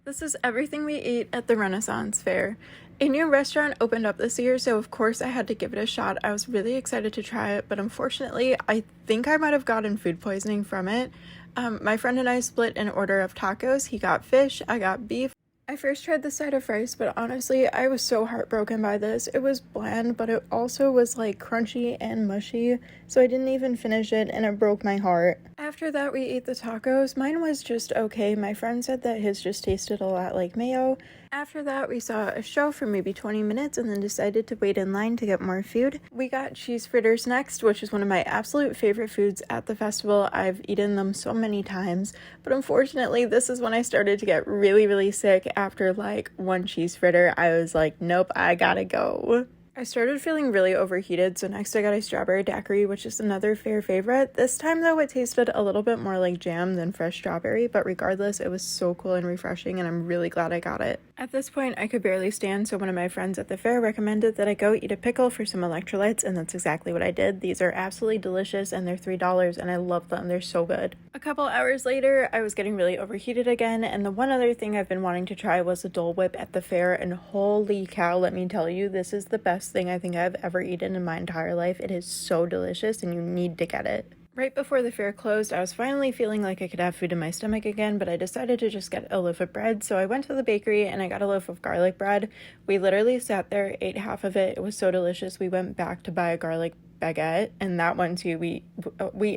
This is everything we ate at the Renaissance Fair. A new restaurant opened up this year, so of course I had to give it a shot. I was really excited to try it, but unfortunately, I think I might have gotten food poisoning from it. My friend and I split an order of tacos. He got fish, I got beef. I first tried the side of rice, but honestly, I was so heartbroken by this. It was bland, but it also was like crunchy and mushy, so I didn't even finish it, and it broke my heart. After that, we ate the tacos. Mine was just okay. My friend said that his just tasted a lot like mayo. After that, we saw a show for maybe 20 minutes and then decided to wait in line to get more food. We got cheese fritters next, which is one of my absolute favorite foods at the festival. I've eaten them so many times, but unfortunately, this is when I started to get really sick. After like one cheese fritter, I was like, nope, I gotta go. I started feeling really overheated, so next I got a strawberry daiquiri, which is another fair favorite. This time though, it tasted a little bit more like jam than fresh strawberry, but regardless, it was so cool and refreshing, and I'm really glad I got it. At this point, I could barely stand, so one of my friends at the fair recommended that I go eat a pickle for some electrolytes, and that's exactly what I did. These are absolutely delicious, and they're $3, and I love them. They're so good. A couple hours later, I was getting really overheated again, and the one other thing I've been wanting to try was a Dole Whip at the fair, and holy cow, let me tell you, this is the best thing I think I've ever eaten in my entire life. It is so delicious, and you need to get it. Right before the fair closed, I was finally feeling like I could have food in my stomach again, but I decided to just get a loaf of bread. So I went to the bakery and I got a loaf of garlic bread. We literally sat there, ate half of it. It was so delicious. We went back to buy a garlic baguette, and that one too, we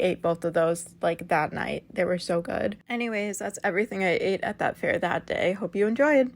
ate both of those like that night. They were so good. Anyways, that's everything I ate at that fair that day. Hope you enjoyed.